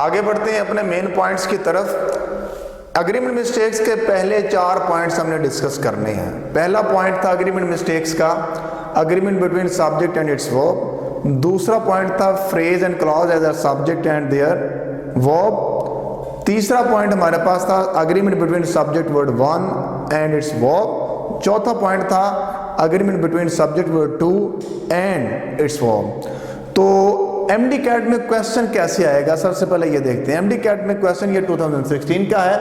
आगे बढ़ते हैं अपने मेन पॉइंट्स की तरफ। अग्रीमेंट मिस्टेक्स के पहले 4 पॉइंट्स हमने डिस्कस करने हैं। पहला पॉइंट था अग्रीमेंट मिस्टेक्स का, agreement between subject and its verb. दूसरा पॉइंट था phrase and clause as a subject and their verb. तीसरा पॉइंट हमारे पास था agreement between subject word 1 and its verb. चौथा पॉइंट था agreement between subject word 2 and its verb. तो MD CAT में क्वेश्चन कैसे आएगा, सबसे पहले ये देखते हैं। एमडी कैट में क्वेश्चन ये 2016 का है।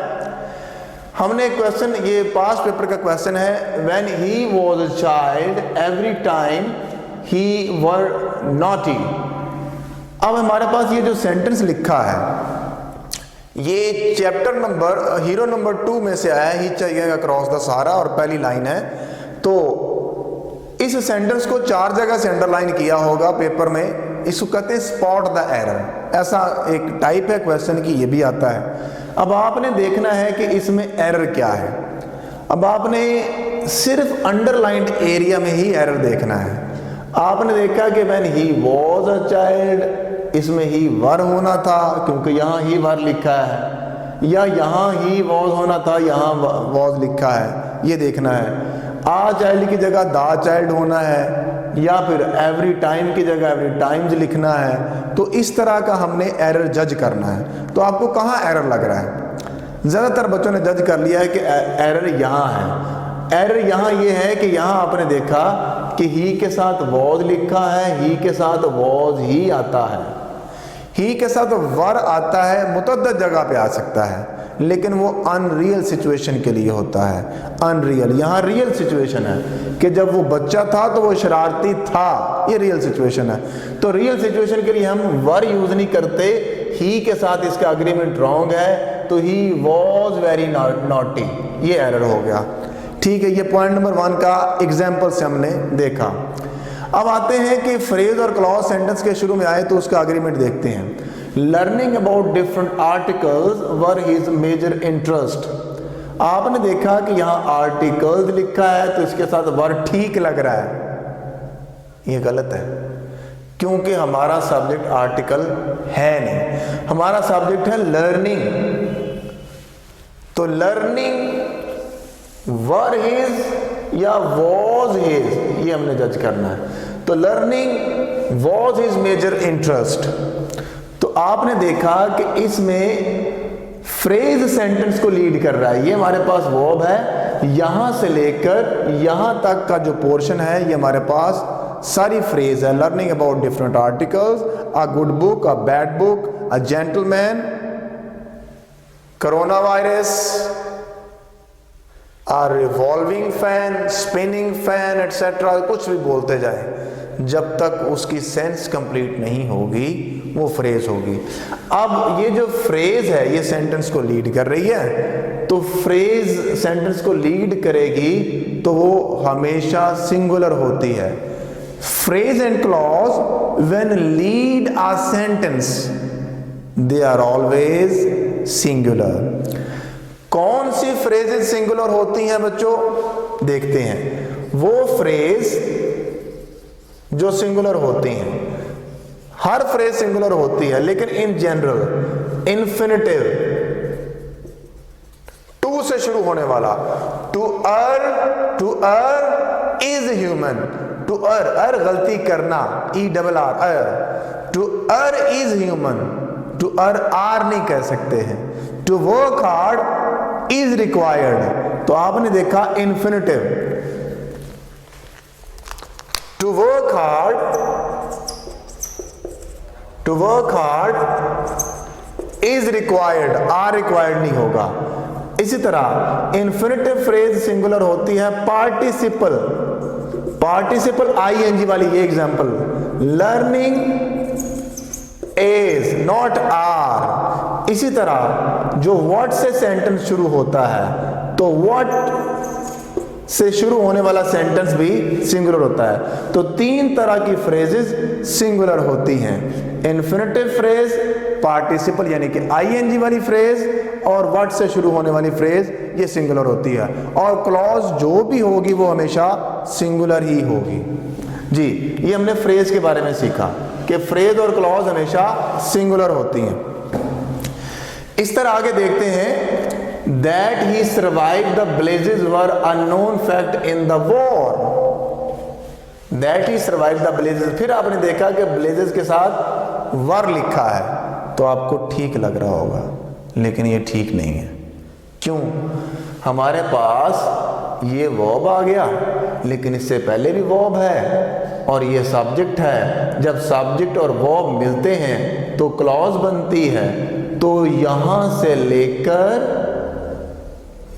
हमने क्वेश्चन, ये पास्ट पेपर का क्वेश्चन है, when he was a child every time he were naughty. अब हमारे पास ये जो सेंटेंस लिखा है ये चैप्टर नंबर हीरो नंबर 2 में से आया, ही चाहिए अक्रॉस द सहारा, और पहली लाइन है। तो इस सेंटेंस को 4 जगह से अंडरलाइन किया होगा पेपर में। इसको कहते हैं स्पॉट द एरर। ऐसा एक टाइप है क्वेश्चन की, ये भी आता है। अब आपने देखना है कि इसमें एरर क्या है। अब आपने सिर्फ अंडरलाइंड एरिया में ही एरर देखना है। आपने देखा कि when he was a child, इसमें ही वर होना था क्योंकि यहाँ ही वर लिखा है, या यहाँ ही वाज होना था, यहाँ वाज लिखा है, ये देखना है। आ चाइल्ड की जगह दा चाइल्ड होना है, या फिर एवरी टाइम की जगह एवरी टाइम्स लिखना है। तो इस तरह का हमने एरर जज करना है। तो आपको कहाँ एरर लग रहा है? ज़्यादातर बच्चों ने जज कर लिया है कि एरर यहाँ है। एरर यहाँ ये है कि यहाँ आपने देखा कि ही के साथ वॉज लिखा है, ही के साथ वॉज ही आता है, ही के साथ वर आता है, मुतअद्दिद जगह पे आ सकता है, लेकिन वो अनरियल सिचुएशन के लिए होता है। अनरियल, यहाँ रियल सिचुएशन है कि जब वो बच्चा था तो वो शरारती था, ये रियल सिचुएशन है। तो रियल सिचुएशन के लिए हम वर यूज नहीं करते। ही के साथ इसका अग्रीमेंट रॉन्ग है, तो ही वॉज वेरी नॉटी, ये एरर हो गया। ठीक है, ये पॉइंट नंबर 1 का एग्जाम्पल से हमने देखा। अब आते हैं कि फ्रेज और क्लॉज सेंटेंस के शुरू में आए तो उसका अग्रीमेंट देखते हैं। Learning about different articles were his major interest. आपने देखा कि यहाँ आर्टिकल्स लिखा है तो इसके साथ वर ठीक लग रहा है, ये गलत है क्योंकि हमारा सब्जेक्ट आर्टिकल है नहीं, हमारा सब्जेक्ट है लर्निंग। तो लर्निंग वर हिज या वॉज हिज, ये हमने जज करना है। तो learning was his major interest. तो आपने देखा कि इसमें फ्रेज सेंटेंस को लीड कर रहा है। ये हमारे पास वर्ब है, यहां से लेकर यहां तक का जो पोर्शन है ये हमारे पास सारी फ्रेज है। Learning about different articles, a good book, a bad book, a gentleman, corona virus, a revolving fan, spinning fan etcetera, कुछ भी बोलते जाए, जब तक उसकी सेंस कंप्लीट नहीं होगी वो फ्रेज होगी। अब ये जो फ्रेज है ये सेंटेंस को लीड कर रही है, तो फ्रेज सेंटेंस को लीड करेगी तो वो हमेशा सिंगुलर होती है। Phrase and clause when lead a sentence they are always singular. कौन सी फ्रेजेस सिंगुलर होती हैं बच्चों? देखते हैं। वो फ्रेज जो सिंगुलर होती हैं, हर फ्रेज सिंगुलर होती है, लेकिन इन जनरल इन्फिनिटिव टू से शुरू होने वाला, to earn is human, to err गलती करना, E double R err, to err is human, to are नहीं कह सकते हैं, to work hard is required. तो आपने देखा infinitive, to work hard is required, are required नहीं होगा। इसी तरह इन्फिनिटिव फ्रेज सिंगुलर होती है पार्टिसिपल, आईएनजी वाली। ये example, learning is not are. इसी तरह जो व्हाट से सेंटेंस शुरू होता है तो व्हाट से शुरू होने वाला सेंटेंस भी सिंगुलर होता है। तो 3 तरह की फ्रेजेस सिंगुलर होती हैं, इन्फिनिटिव फ्रेज, पार्टिसिपल यानी कि आईएनजी वाली फ्रेज, और व्हाट से शुरू होने वाली फ्रेज ये सिंगुलर होती है। और क्लॉज जो भी होगी वो हमेशा सिंगुलर ही होगी। जी, ये हमने फ्रेज के बारे में सीखा कि फ्रेज और क्लॉज हमेशा सिंगुलर होती हैं। इस तरह आगे देखते हैं, that he survive the blazes were unknown fact in the war. That he survive the blazes, फिर आपने देखा कि ब्लेजेस के साथ वर लिखा है, तो आपको ठीक लग रहा होगा, लेकिन ये ठीक नहीं है। क्यों? हमारे पास ये वर्ब आ गया, लेकिन इससे पहले भी वर्ब है और ये सब्जेक्ट है। जब सब्जेक्ट और वर्ब मिलते हैं तो क्लॉज बनती है। तो यहां से लेकर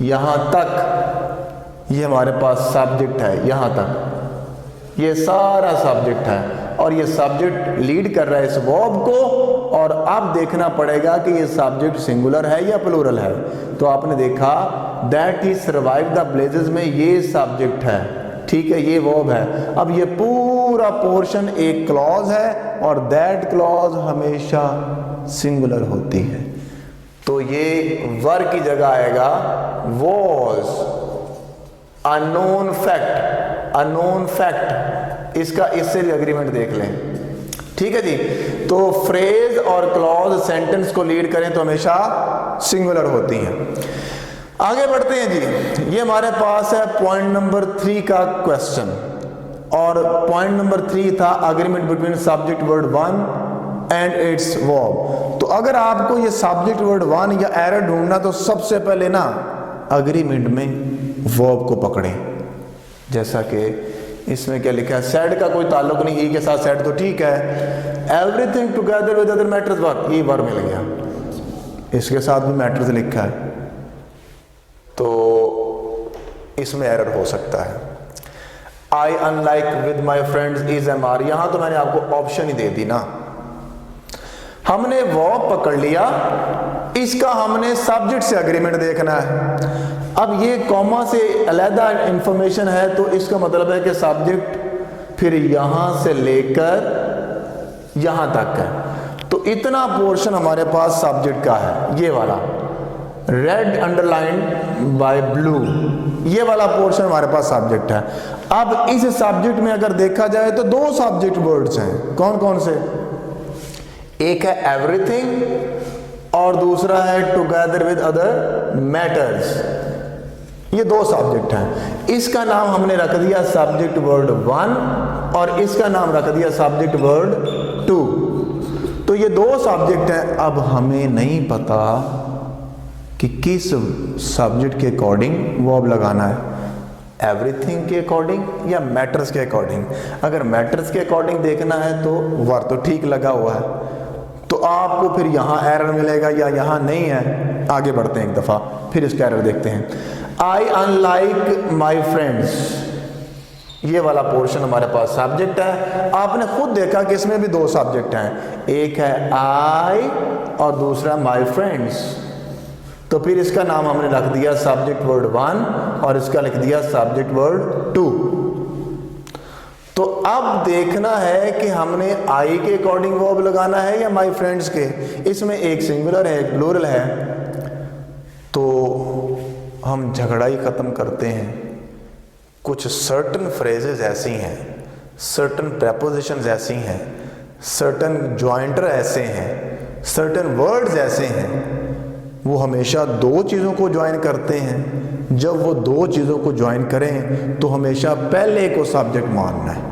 यहां तक ये हमारे पास सब्जेक्ट है, यहां तक ये सारा सब्जेक्ट है और ये सब्जेक्ट लीड कर रहा है इस वर्ब को। और अब देखना पड़ेगा कि ये सब्जेक्ट सिंगुलर है या प्लूरल है। तो आपने देखा that he survive the blazes में ये सब्जेक्ट है, ठीक है, ये वर्ब है। अब ये पूरा पोर्शन एक क्लॉज है और दैट क्लॉज हमेशा सिंगुलर होती है। तो ये वर की जगह आएगा was. Unknown fact, unknown fact, इसका इससे भी एग्रीमेंट देख लें, ठीक है जी। तो फ्रेज और क्लॉज सेंटेंस को लीड करें तो हमेशा सिंगुलर होती हैं। आगे बढ़ते हैं जी। ये हमारे पास है पॉइंट नंबर 3 का क्वेश्चन, और पॉइंट नंबर 3 था agreement between subject word 1 and its verb. तो अगर आपको ये सब्जेक्ट वर्ड 1 या एरर ढूंढना, तो सबसे पहले ना अग्रीमेंट में वर्ब को पकड़ें। जैसा कि इसमें क्या लिखा है, सेड का कोई ताल्लुक नहीं, ही के साथ सेड तो ठीक है। Everything together with other matters verb, ये वर्ब मिल गया, इसके साथ भी मैटर्स लिखा है, तो इसमें एरर हो सकता है। I unlike with my friends is am are, यहां तो मैंने आपको ऑप्शन ही दे दी ना। हमने वर्ब पकड़ लिया, इसका हमने सब्जेक्ट से एग्रीमेंट देखना है। अब ये कॉमा से अलग इंफॉर्मेशन है, तो इसका मतलब है कि सब्जेक्ट फिर यहां से लेकर यहां तक है। तो इतना पोर्शन हमारे पास सब्जेक्ट का है, ये वाला रेड अंडरलाइन बाय ब्लू, ये वाला पोर्शन हमारे पास सब्जेक्ट है। अब इस सब्जेक्ट में अगर देखा जाए तो 2 सब्जेक्ट वर्ड्स हैं, कौन कौन से? एक है एवरीथिंग और दूसरा है टुगेदर विद अदर मैटर्स। ये 2 सब्जेक्ट हैं। इसका नाम हमने रख दिया सब्जेक्ट वर्ड 1 और इसका नाम रख दिया सब्जेक्ट वर्ड 2। तो ये 2 सब्जेक्ट हैं। अब हमें नहीं पता कि किस सब्जेक्ट के अकॉर्डिंग वर्ब लगाना है, एवरीथिंग के अकॉर्डिंग या मैटर्स के अकॉर्डिंग। अगर मैटर्स के अकॉर्डिंग देखना है तो वर्ब तो ठीक लगा हुआ है, तो आपको फिर यहाँ एरर मिलेगा या यहाँ नहीं है। आगे बढ़ते हैं एक दफ़ा, फिर इसका एरर देखते हैं। आई अनलाइक माई फ्रेंड्स, ये वाला पोर्शन हमारे पास सब्जेक्ट है। आपने खुद देखा कि इसमें भी 2 सब्जेक्ट हैं, एक है आई और दूसरा माई फ्रेंड्स। तो फिर इसका नाम हमने रख दिया सब्जेक्ट वर्ड 1 और इसका लिख दिया सब्जेक्ट वर्ड 2। तो अब देखना है कि हमने आई के अकॉर्डिंग वर्ब लगाना है या माई फ्रेंड्स के। इसमें एक सिंगुलर है, एक प्लूरल है, तो हम झगड़ा ही खत्म करते हैं। कुछ सर्टन फ्रेजेस ऐसी हैं, सर्टन प्रेपोजिशंस ऐसी हैं, सर्टन जॉइंटर ऐसे हैं, सर्टन वर्ड्स ऐसे हैं, वो हमेशा 2 चीज़ों को ज्वाइन करते हैं। जब वो 2 चीज़ों को ज्वाइन करें तो हमेशा पहले को सब्जेक्ट मानना है।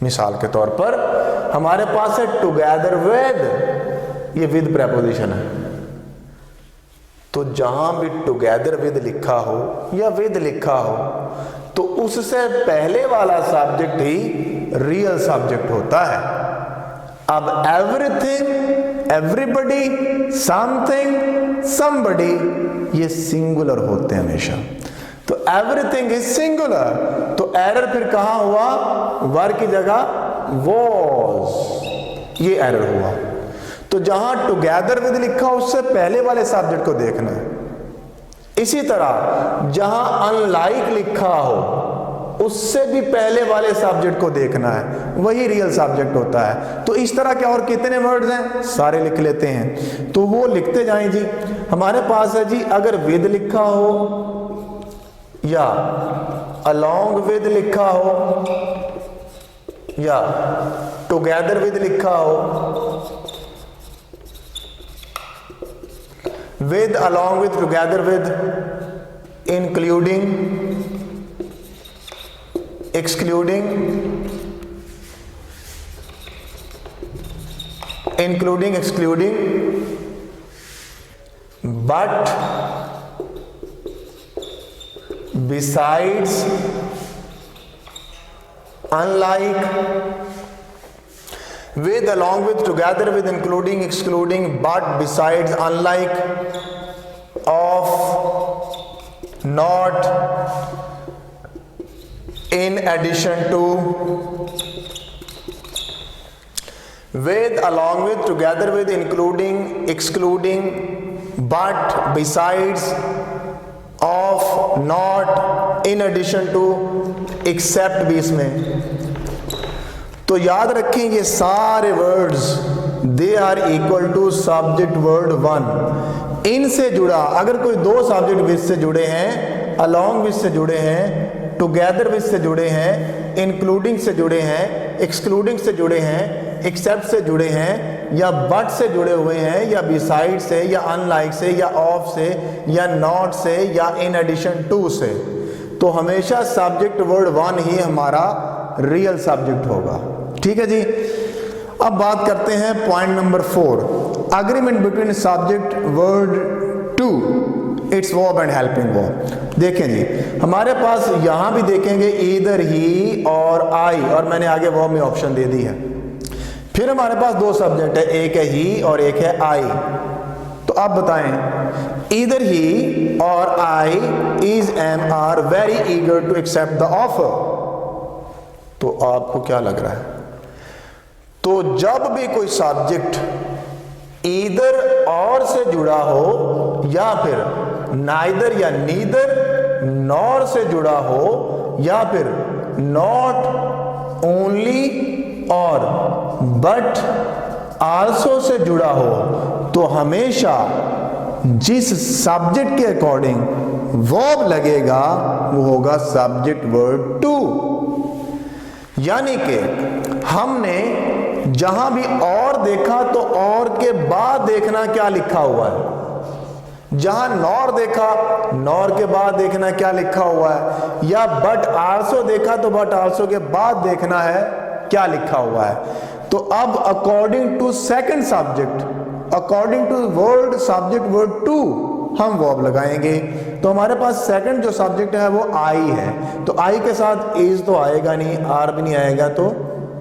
मिसाल के तौर पर हमारे पास है टुगेदर विद, ये विद प्रेपोजिशन है, तो जहां भी टुगेदर विद लिखा हो या विद लिखा हो तो उससे पहले वाला सब्जेक्ट ही रियल सब्जेक्ट होता है। अब एवरीथिंग, एवरीबडी, समथिंग, समबडी, ये सिंगुलर होते हैं हमेशा। तो एवरीथिंग इज सिंगुलर, तो एरर फिर कहां हुआ? वर की जगह वॉज, ये एरर हुआ। तो जहां टुगेदर विद लिखा उससे पहले वाले सब्जेक्ट को देखना है। इसी तरह जहां अनलाइक लिखा हो उससे भी पहले वाले सब्जेक्ट को देखना है, वही रियल सब्जेक्ट होता है। तो इस तरह के और कितने वर्ड्स हैं, सारे लिख लेते हैं, तो वो लिखते जाएं जी। हमारे पास है जी, अगर विद लिखा हो या अलोंग विद लिखा हो या टुगेदर विद लिखा हो with, along with, together with, including, excluding, including, excluding, but, besides, unlike, with, along with, together with, including, excluding, but, besides, unlike, of, not, in addition to, with, along with, together with, including, excluding, but, besides, of, not, in addition to, except भी इसमें। तो याद रखें ये सारे words they are equal to subject word one. इनसे जुड़ा अगर कोई दो सब्जेक्ट विद से जुड़े हैं, अलोंग विद से जुड़े हैं, टुगेदर विद से जुड़े हैं, इंक्लूडिंग से जुड़े हैं, एक्सक्लूडिंग से जुड़े हैं, एक्सेप्ट से जुड़े हैं, या बट से जुड़े हुए हैं, या बिसाइड से, या अनलाइक से, या ऑफ से, या नॉट से, या इन एडिशन टू से, तो हमेशा सब्जेक्ट वर्ड वन ही हमारा रियल सब्जेक्ट होगा। ठीक है जी। अब बात करते हैं point number 4, agreement between subject word two, its verb and helping verb. देखें जी, हमारे पास यहां भी देखेंगे ईदर ही और आई, और मैंने आगे वर्ब में ऑप्शन दे दी है। फिर हमारे पास दो सब्जेक्ट है, एक है ही और एक है आई। तो आप बताएं, either he or I is am are very eager to accept the offer. तो आपको क्या लग रहा है? तो जब भी कोई सब्जेक्ट ईदर और से जुड़ा हो, या फिर नाइदर या नीदर नॉर से जुड़ा हो, या फिर नॉट ओनली और बट आल्सो से जुड़ा हो, तो हमेशा जिस सब्जेक्ट के अकॉर्डिंग वर्ब लगेगा वो होगा सब्जेक्ट वर्ड टू। यानी कि हमने जहां भी और देखा तो और के बाद देखना क्या लिखा हुआ है, जहां नॉर देखा नॉर के बाद देखना क्या लिखा हुआ है, या बट आल्सो देखा तो बट आल्सो के बाद देखना है क्या लिखा हुआ है। तो अब according to second subject, according to word subject word two हम वर्ब लगाएंगे। तो हमारे पास सेकंड जो सब्जेक्ट है वो आई है, तो आई के साथ इज तो आएगा नहीं, आर भी नहीं आएगा, तो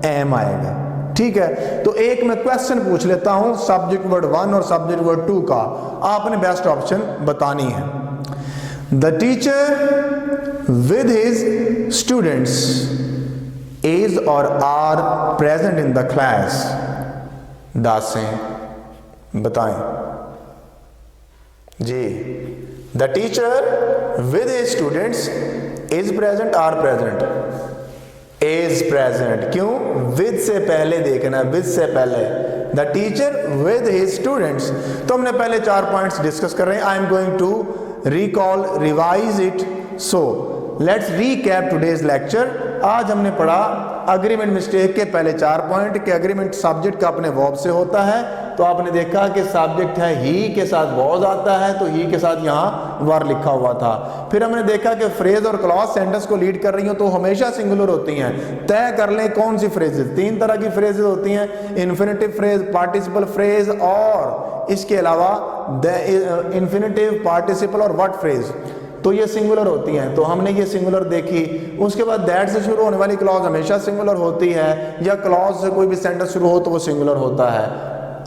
एम आएगा। ठीक है। तो एक मैं क्वेश्चन पूछ लेता हूं सब्जेक्ट वर्ड वन और सब्जेक्ट वर्ड टू का, आपने बेस्ट ऑप्शन बतानी है। The teacher with his students is or are present in the class, दासें बताएं जी। The teacher with his students is present, are present, is present। क्यों? with से पहले देखना, with से पहले। The teacher with his students, तो हमने पहले 4 पॉइंट्स डिस्कस कर रहे हैं। I am going to recall, revise it, so let's recap today's lecture। आज हमने पढ़ा अग्रीमेंट मिस्टेक के पहले 4 पॉइंट कि अग्रीमेंट सब्जेक्ट का अपने वर्ब से होता है। तो आपने देखा कि सब्जेक्ट है ही के साथ वर्ब आता है, तो ही के साथ यहाँ वर्ब लिखा हुआ था। फिर हमने देखा कि फ्रेज और क्लॉज सेंटेंस को लीड कर रही हो तो हमेशा सिंगुलर होती हैं। तय कर लें कौन सी फ्रेजेस, 3 तरह की फ्रेजेस होती हैं, इन्फिनेटिव फ्रेज, पार्टिसिपल फ्रेज, और इसके अलावा इन्फिनेटिव, पार्टिसिपल और व्हाट फ्रेज। तो ये सिंगुलर होती हैं, तो हमने ये सिंगुलर देखी। उसके बाद दैट से शुरू होने वाली क्लॉज हमेशा सिंगुलर होती है, या क्लॉज से कोई भी सेंटेंस शुरू हो तो वो सिंगुलर होता है।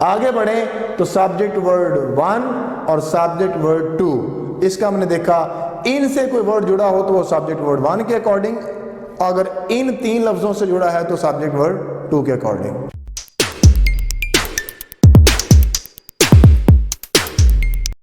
आगे बढ़े तो सब्जेक्ट वर्ड 1 और सब्जेक्ट वर्ड 2, इसका हमने देखा इनसे कोई वर्ड जुड़ा हो तो वो सब्जेक्ट वर्ड 1 के अकॉर्डिंग, अगर इन 3 लफ्जों से जुड़ा है तो सब्जेक्ट वर्ड 2 के अकॉर्डिंग।